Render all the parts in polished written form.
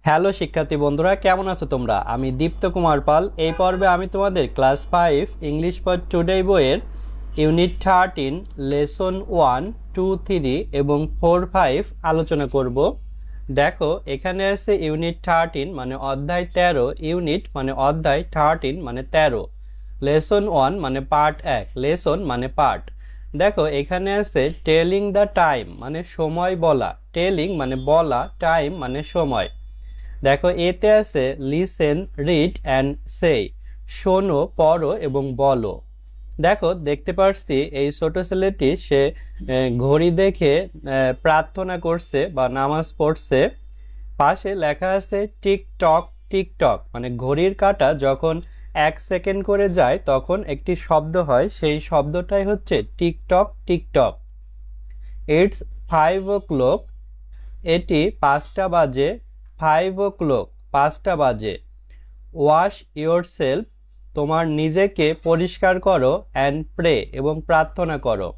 Hello শিক্ষার্থী বন্ধুরা, কেমন আছো তোমরা? আমি দীপ্ত কুমার পাল। এই পর্বে আমি তোমাদের ক্লাস 5 ইংলিশ ফর টুডে বইয়ের ইউনিট 13 লেসন 1, 2, 3 এবং 4, 5 আলোচনা করব। দেখো, এখানে আছে ইউনিট 13 মানে অধ্যায় 13, ইউনিট মানে অধ্যায়, 13 মানে 13, লেসন 1 মানে পার্ট 1, লেসন মানে পার্ট। দেখো, এখানে আছে টেলিং দ্য টাইম মানে সময় বলা, টেলিং মানে বলা, টাইম মানে সময়। দেখো, এতে আছে লিসেন, রিড অ্যান্ড সে, শোনো, পড়ো এবং বলো। দেখো, দেখতে পাচ্ছি এই ছোট ছেলেটি সে ঘড়ি দেখে প্রার্থনা করছে বা নামাজ পড়ছে। পাশে লেখা আছে টিকটক টিকটক, মানে ঘড়ির কাঁটা যখন 1 সেকেন্ড করে যায় তখন একটি শব্দ হয়, সেই শব্দটাই হচ্ছে টিকটক টিকটক। ইটস 5 o'clock, এটি 5টা বাজে। 5 o'clock, 5টা বাজে। ওয়াশ ইয়োর সেলফ, তোমার নিজেকে পরিষ্কার করো। অ্যান্ড প্রে, এবং প্রার্থনা করো।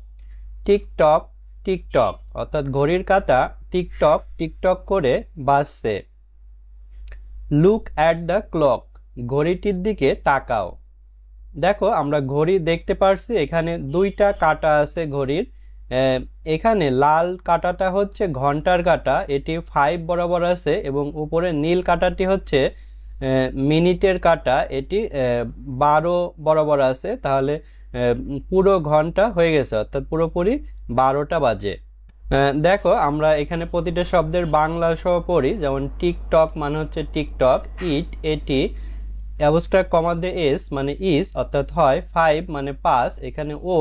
টিকটক টিকটক, অর্থাৎ ঘড়ির কাঁটা টিকটক টিকটক করে বাজছে। লুক অ্যাট দ্য ক্লক, ঘড়িটির দিকে তাকাও। দেখো, আমরা ঘড়ি দেখতে পারছি, এখানে 2টা কাঁটা আছে ঘড়ির। এখানে লাল কাঁটাটা হচ্ছে ঘন্টার কাঁটা, এটি 5 বরাবর আছে, এবং উপরে নীল কাঁটাটি হচ্ছে মিনিটের কাঁটা, এটি 12 বরাবর আছে। তাহলে পুরো ঘন্টা হয়ে গেছে, অর্থাৎ পুরোপুরি 12টা বাজে। দেখো, আমরা এখানে প্রতিটা শব্দের বাংলা সহ পড়ি। যেমন টিকটক মানে হচ্ছে টিকটক, ইট এটি, অ্যাবস্ট্রাক্ট কমা দিয়ে এস মানে ইস, অর্থাৎ হয়। 5 মানে 5, এখানে ও,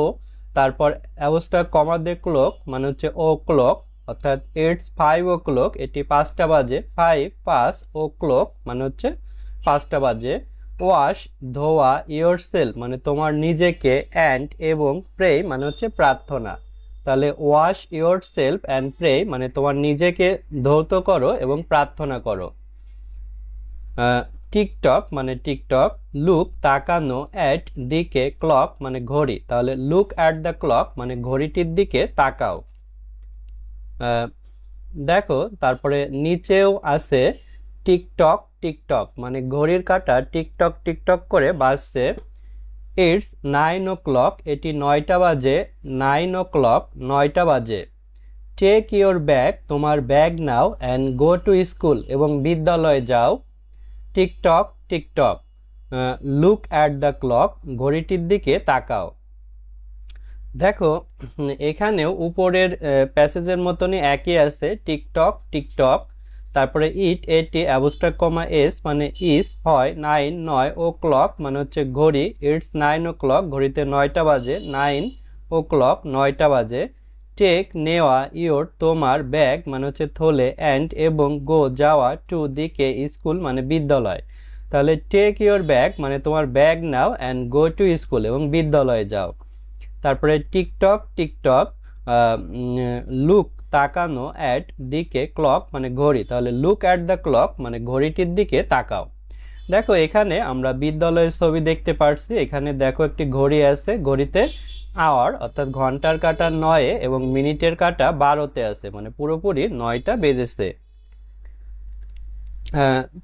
তারপর অ্যাবস্ট্রাক্ট কমা দিয়ে ক্লক মানে হচ্ছে ও ক্লক, অর্থাৎ ইটস 5 o'clock, এটি 5টা বাজে। 5 ও ক্লক মানে হচ্ছে 5টা বাজে। ওয়াশ ধোয়া, ইয়োর সেলফ মানে তোমার নিজেকে, অ্যান্ড এবং প্রে মানে হচ্ছে প্রার্থনা। তাহলে wash yourself and pray মানে তোমার নিজেকে ধৌত করো এবং প্রার্থনা করো। টিকটক মানে টিকটক। লুক তাকানো, অ্যাট দিকে, ক্লক মানে ঘড়ি। তাহলে লুক অ্যাট দ্য ক্লক মানে ঘড়িটির দিকে তাকাও। দেখো, তারপরে নিচেও আছে টিকটক টিকটক, মানে ঘড়ির কাঁটা টিকটক টিকটক করে বাজছে। ইটস 9 o'clock, এটি 9টা বাজে। 9 o'clock, 9টা বাজে। টেক ইয়োর ব্যাগ, তোমার ব্যাগ নাও। অ্যান্ড গো টু স্কুল, এবং বিদ্যালয়ে যাও। Tick tock tick tock. Look at the clock, ঘড়িটির দিকে তাকাও। দেখো, এখানেও উপরের প্যাসেজের মতনই একই আছে, টিকটক টিকটক। তারপরে ইট এটি, অ্যাবস্ট্রাক্ট কমা এস মানে ইস, হয়। 9 9, ও ক্লক মানে হচ্ছে ঘড়ি। ইটস 9 o'clock, ঘড়িতে 9টা বাজে। 9 o'clock, 9টা বাজে। টেক নেওয়া, ইয়োর তোমার, ব্যাগ মানে হচ্ছে থলে, অ্যান্ড এবং গো যাওয়া, টু দিকে, স্কুল মানে বিদ্যালয়। তাহলে টেক ইয়োর ব্যাগ মানে তোমার ব্যাগ নাও, অ্যান্ড গো টু স্কুল, এবং বিদ্যালয়ে যাও। তারপরে টিকটক টিকটক, লুক তাকানো, অ্যাট দিকে, ক্লক মানে ঘড়ি। তাহলে লুক অ্যাট দ্য ক্লক মানে ঘড়িটির দিকে তাকাও। দেখো, এখানে আমরা বিদ্যালয়ের ছবি দেখতে পারছি। এখানে দেখো একটি ঘড়ি আছে, ঘড়িতে আওয়ার অর্থাৎ ঘন্টার কাঁটা 9 এবং মিনিটের কাঁটা 12তে আছে, মানে পুরোপুরি 9টা বেজেছে।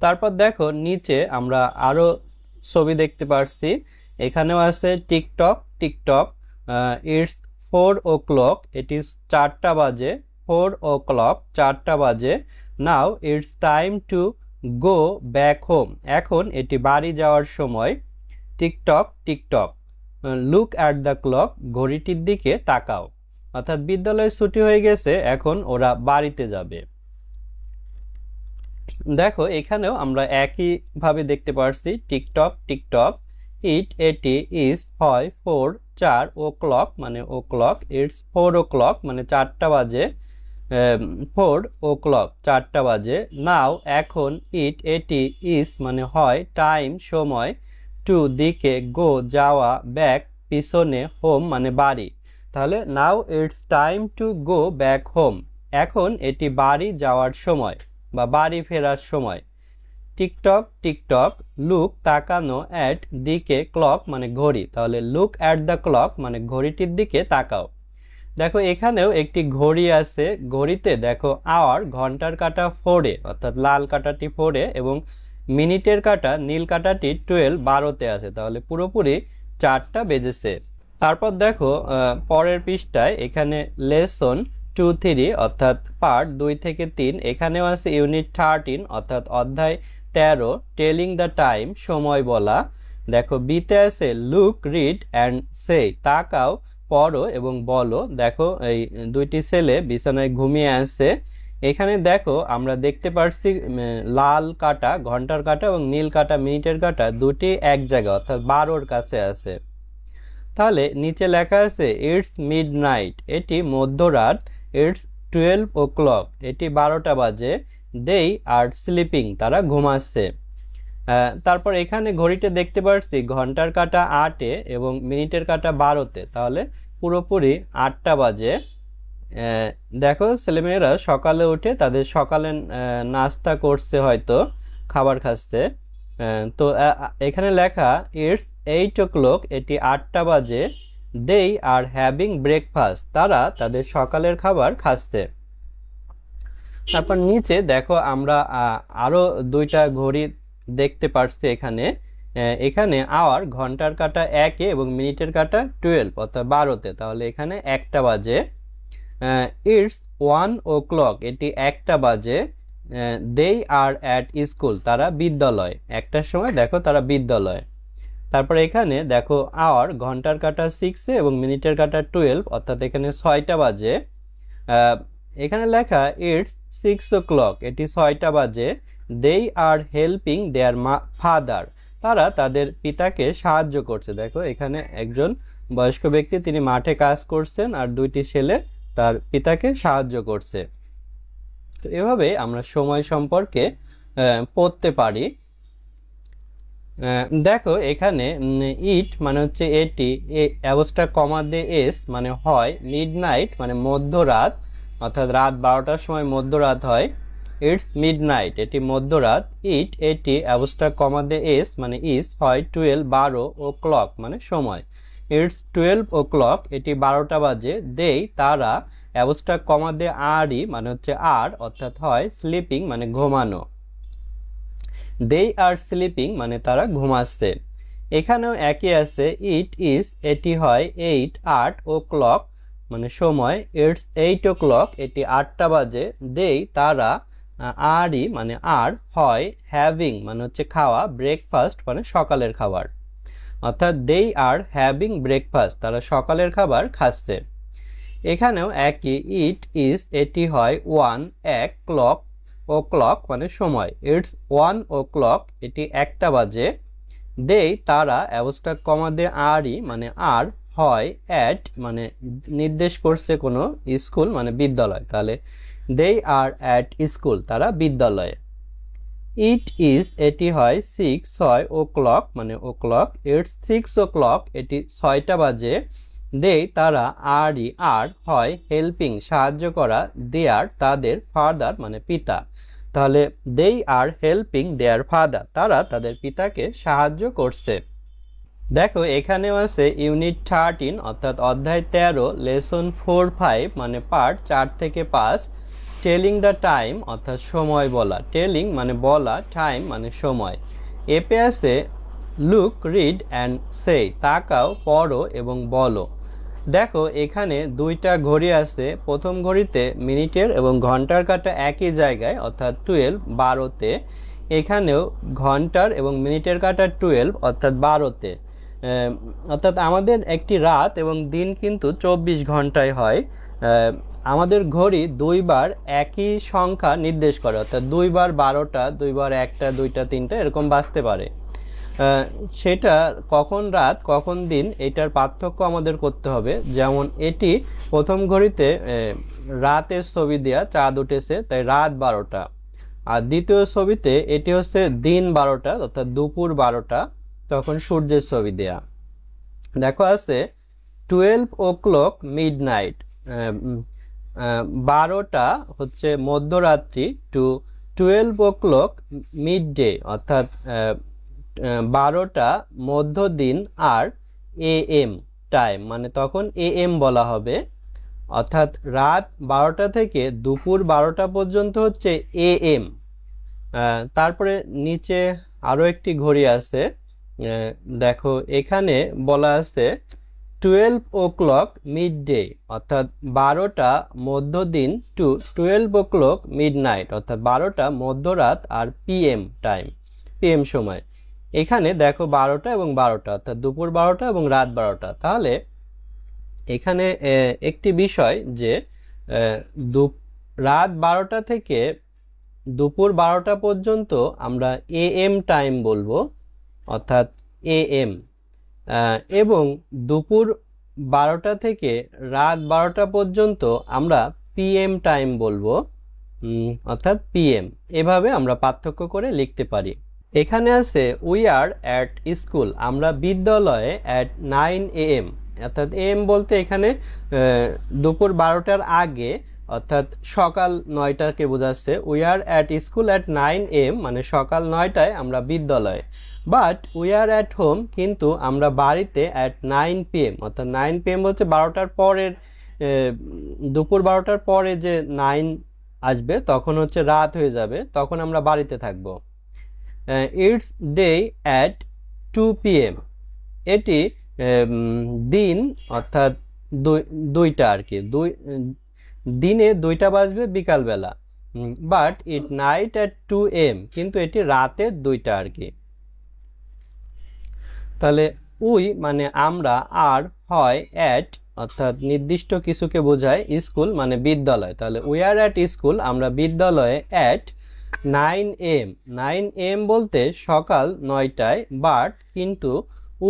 তারপর দেখো, নিচে আমরা আরো ছবি দেখতে পারছি। এখানেও আছে টিকটক টিকটক। ইটস 4 o'clock, এটি 4টা বাজে। 4 o'clock, 4টা বাজে। Now it's time to go back home, এখন এটি বাড়ি যাওয়ার সময়। Tick tock tick tock. Look at the clock, ঘড়িটির দিকে তাকাও। অর্থাৎ বিদ্যালয়ে ছুটি হয়ে গেছে, এখন ওরা বাড়িতে যাবে। দেখো, এখানেও আমরা একই ভাবে দেখতে পারছি টিকটক টিকটক। ইট এটি, ইস হয়। 4 4 o'clock মানে ও ক্লক। ইটস 4 o'clock মানে 4টা বাজে। 4 o'clock, 4টা বাজে। নাও এখন, ইট এটি, ইস মানে হয়। টাইম সময়। টু দিকে, গো যাওয়া, ব্যাক পিছনে, হোম মানে বাড়ি। তাহলে নাও it's time to go back home, এখন এটি বাড়ি যাওয়ার সময় বা বাড়ি ফেরার সময়। Tick tock tick tock. লুক তাকানো, অ্যাট দিকে, ক্লক মানে ঘড়ি। তাহলে লুক অ্যাট দ্য ক্লক মানে ঘড়িটির দিকে তাকাও। দেখো এখানেও একটি ঘড়ি আছে, ঘড়িতে দেখো আওয়ার ঘন্টার কাঁটা 4-এ অর্থাৎ লাল কাঁটাটি 4-এ এবং মিনিটের কাঁটা নীল কাঁটাটি 12 আছে, তাহলে পুরোপুরি 4টা বেজেছে। তারপর দেখো পরের পৃষ্ঠায় এখানে লেসন 2-3 অর্থাৎ পার্ট 2 থেকে 3, এখানেও আছে ইউনিট 13 অর্থাৎ অধ্যায় 13 টেলিং দ্য টাইম সময় বলা। দেখো বিতে আছে লুক রিড অ্যান্ড সে তাকাও পড়ো এবং বলো। দেখো এই দুইটি ছেলে বিছানায় ঘুমিয়ে আছে। এখানে দেখো আমরা দেখতে পাচ্ছি লাল কাঁটা ঘন্টার কাঁটা এবং নীল কাঁটা মিনিটের কাঁটা দুটি এক জায়গায় অর্থাৎ 12-র কাছে আছে। তাহলে নিচে লেখা আছে ইটস মিডনাইট, এটি মধ্যরাত। ইটস 12 o'clock, এটি 12টা বাজে। দেই আর স্লিপিং, তারা ঘুমাচ্ছে। তারপর এখানে ঘড়িতে দেখতে পাচ্ছি ঘন্টার কাঁটা 8-এ এবং মিনিটের কাঁটা 12-তে, তাহলে পুরোপুরি 8টা বাজে। দেখো ছেলেমেয়েরা সকালে উঠে তাদের সকালে নাস্তা করছে, হয়তো খাবার খাচ্ছে। তো এখানে লেখা ইটস 8 o'clock, এটি 8টা বাজে। দেই আর হ্যাভিং ব্রেকফাস্ট, তারা তাদের সকালের খাবার খাচ্ছে। তারপর নিচে দেখো আমরা আরো দুইটা ঘড়ি দেখতে পাচ্ছি এখানে। এখানে আওয়ার ঘন্টার কাঁটা 1-এ এবং মিনিটের কাঁটা 12 অর্থাৎ 12-তে, তাহলে এখানে 1টা বাজে। ইটস 1 o'clock, এটি 1টা বাজে। দেই আর অ্যাট স্কুল, তারা বিদ্যালয়, 1টার সময় দেখো তারা বিদ্যালয়। তারপর এখানে দেখো আওয়ার ঘন্টার কাঁটা 6-এ এবং মিনিটের কাঁটা 12 অর্থাৎ এখানে 6টা বাজে। এখানে লেখা ইটস 6 o'clock, এটি 6টা বাজে। দেই আর হেল্পিং দেয়ার ফাদার, তারা তাদের পিতাকে সাহায্য করছে। দেখো এখানে একজন বয়স্ক ব্যক্তি তিনি মাঠে কাজ করছেন আর দুইটি ছেলে তার পিতাকে সাহায্য করছে। তো এভাবে আমরা সময় সম্পর্কে পড়তে পারি। দেখো এখানে ইট মানে হচ্ছে এটি, অ্যাবস্ট্রাক্ট কমা দিয়ে এস মানে হয়, মিডনাইট মানে মধ্যরাত অর্থাৎ রাত 12টার সময় মধ্যরাত হয়। ইটস মিডনাইট, এটি মধ্যরাত। ইট এটি অ্যাবস্ট্রাক্ট কমা দিয়ে এস মানে ইস হয় 12 o'clock মানে সময়। ইটস 12 o'clock, এটি 12টা বাজে। দেই তারা অ্যাবস্ট্রাক্ট কমা দিয়ে আরই মানে হচ্ছে আর অর্থাৎ হয় স্লিপিং মানে ঘুমানো। দে আর স্লিপিং মানে তারা ঘুমাচ্ছে। এখানেও একই আছে ইট ইজ, এটি হয় 8 o'clock মানে সময়। ইটস 8 o'clock, এটি 8টা বাজে। দেই তারা আরই মানে আর হয় হ্যাভিং মানে হচ্ছে খাওয়া, ব্রেকফাস্ট মানে সকালের খাবার, অর্থাৎ দেই আর হ্যাভিং ব্রেকফাস্ট, তারা সকালের খাবার খাচ্ছে। এখানেও একই ইট ইজ, এটি হয় 1 o'clock মানে সময়। ইটস 1 o'clock, এটি 1টা বাজে। দেই তারা অ্যাবস্ট্রাক্ট কমা দিয়ে আরই মানে আর হয় অ্যাট মানে নির্দেশ করছে কোনো স্কুল মানে বিদ্যালয়, তাহলে দেই আর অ্যাট স্কুল, তারা বিদ্যালয়ে। ইট ইজ, এটি হয় 6 o'clock মানে o'clock। ইটস 6 o'clock, এটি 6টা বাজে। দেই তারা আরই আর হয় হেল্পিং সাহায্য করা, দেয়ার তাদের, ফাদার মানে পিতা, তাহলে দেই আর হেল্পিং দেয়ার ফাদার, তারা তাদের পিতাকে সাহায্য করছে। দেখো এখানেও আছে ইউনিট 13 অর্থাৎ অধ্যায় 13 লেসন 4-5 মানে পার্ট 4 থেকে 5 টেলিং দ্য টাইম অর্থাৎ সময় বলা। টেলিং মানে বলা, টাইম মানে সময়। এপে আছে লুক রিড অ্যান্ড সে তাকাও পড়ো এবং বলো। দেখো এখানে দুইটা ঘড়ি আছে। প্রথম ঘড়িতে মিনিটের এবং ঘন্টার কাঁটা একই জায়গায় অর্থাৎ 12 এখানেও ঘন্টার এবং মিনিটের কাঁটা 12 অর্থাৎ 12। অর্থাৎ আমাদের একটি রাত এবং দিন কিন্তু 24 ঘন্টায় হয়। আমাদের ঘড়ি দুইবার একই সংখ্যা নির্দেশ করে, অর্থাৎ দুইবার 12টা, দুইবার 1টা, 2টা, 3টা এরকম বাজতে পারে। সেটা কখন রাত কখন দিন এটার পার্থক্য আমাদের করতে হবে। যেমন এটি প্রথম ঘড়িতে রাতের ছবি দেয়া, চাঁদ উঠেছে তাই রাত 12টা, আর দ্বিতীয় ছবিতে এটি হচ্ছে দিন 12টা অর্থাৎ দুপুর 12টা, তখন সূর্যের ছবি দেয়া। দেখো আছে 12 o'clock মিডনাইট, 12টা হচ্ছে মধ্যরাত্রি, টু 12 o'clock মিড ডে অর্থাৎ 12টা মধ্যদিন, আর এএম টাইম মানে তখন এএম বলা হবে। অর্থাৎ রাত 12টা থেকে দুপুর 12টা পর্যন্ত হচ্ছে AM। তারপরে নিচে আরও একটি ঘড়ি আছে, দেখো এখানে বলা আছে 12 o'clock midday, অর্থাৎ 12টা মধ্যদিন টু 12 o'clock midnight, অর্থাৎ 12টা মধ্যরাত আর PM টাইম, PM সময়। এখানে দেখো 12টা এবং 12টা, অর্থাৎ দুপুর 12টা এবং রাত 12টা। তাহলে এখানে একটি বিষয় যে রাত 12টা থেকে দুপুর 12টা পর্যন্ত আমরা AM টাইম বলবো, অর্থাৎ AM, এবং দুপুর 12টা থেকে রাত 12টা পর্যন্ত আমরা PM টাইম বলবো, অর্থাৎ PM। এভাবে আমরা পার্থক্য করে লিখতে পারি। এখানে আছে উই আর অ্যাট স্কুল, আমরা বিদ্যালয়ে অ্যাট 9 AM, অর্থাৎ AM বলতে এখানে দুপুর 12টার আগে, অর্থাৎ সকাল 9টাকে বোঝাচ্ছে। We are at school at 9 AM মানে সকাল 9টায় আমরা বিদ্যালয়ে। But we are at home, কিন্তু আমরা বাড়িতে অ্যাট 9 PM, অর্থাৎ 9 PM হচ্ছে 12টার পরের, দুপুর 12টার পরে যে 9 আসবে তখন হচ্ছে রাত হয়ে যাবে, তখন আমরা বাড়িতে থাকবো। ইটস ডে অ্যাট 2 PM, এটি দিন, অর্থাৎ দুইটা আর কি, দিনে 2টা বাজবে বিকালবেলা। But it night at 2 AM, কিন্তু এটি রাতের 2টা আর কি। তাহলে উই মানে আমরা, আর হয় অ্যাট, অর্থাৎ নির্দিষ্ট কিছুকে বোঝায়, স্কুল মানে বিদ্যালয়। তাহলে উই আর অ্যাট স্কুল, আমরা বিদ্যালয়ে অ্যাট 9 AM, 9 AM বলতে সকাল 9টায়। বাট কিন্তু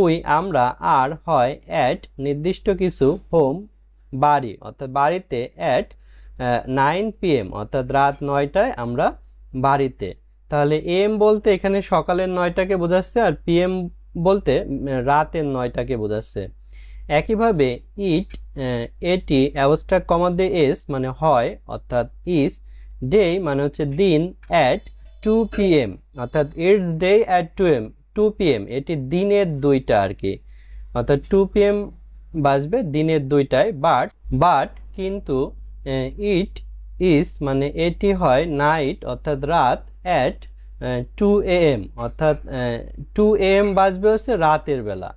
উই আমরা, আর হয় অ্যাট নির্দিষ্ট কিছু, হোম বাড়ি, অর্থাৎ বাড়িতে অ্যাট 9 PM, অর্থাৎ রাত 9টায় আমরা বাড়িতে। তাহলে AM বলতে এখানে সকালের 9টাকে বোঝাচ্ছে, আর PM বলতে রাতের 9টাকে বোঝাচ্ছে। একইভাবে ইট, এটি অ্যাবস্ট্রাক্ট কমা দিয়ে এস মানে হয়, অর্থাৎ ইস ডে মানে হচ্ছে দিন, অ্যাট 2 PM, অর্থাৎ ইটস ডে অ্যাট 2 PM, এটি দিনের 2টা আর কি, অর্থাৎ 2 PM বাজবে দিনের 2টায়। বাট কিন্তু ইট ইস মানে এটি হয় নাইট, অর্থাৎ রাত, অ্যাট 2 AM, অর্থাৎ 2 AM বাজবে হচ্ছে রাতের বেলা।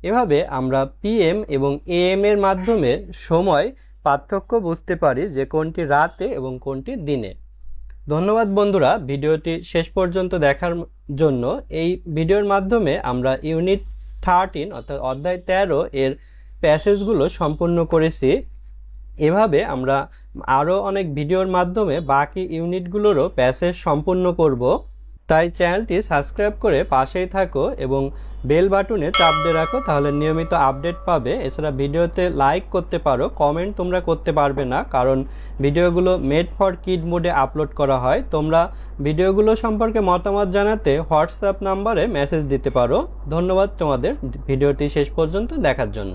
এভাবে আমরা PM এবং AM এর মাধ্যমে সময় পার্থক্য বুঝতে পারি যে কোনটি রাতে এবং কোনটি দিনে। ধন্যবাদ বন্ধুরা ভিডিওটি শেষ পর্যন্ত দেখার জন্য। এই ভিডিওর মাধ্যমে আমরা ইউনিট 13 অর্থাৎ অধ্যায় 13 এর প্যাসেজগুলো সম্পূর্ণ করেছি। এভাবে আমরা আরও অনেক ভিডিওর মাধ্যমে বাকি ইউনিটগুলোরও প্যাসেজ সম্পূর্ণ করব। তাই চ্যানেলটি সাবস্ক্রাইব করে পাশেই থাকো এবং বেল বাটনে চাপ দিয়ে রাখো, তাহলে নিয়মিত আপডেট পাবে। এছাড়া ভিডিওতে লাইক করতে পারো, কমেন্ট তোমরা করতে পারবে না, কারণ ভিডিওগুলো মেড ফর কিড মোডে আপলোড করা হয়। তোমরা ভিডিওগুলো সম্পর্কে মতামত জানাতে হোয়াটসঅ্যাপ নাম্বারে মেসেজ দিতে পারো। ধন্যবাদ তোমাদের ভিডিওটি শেষ পর্যন্ত দেখার জন্য।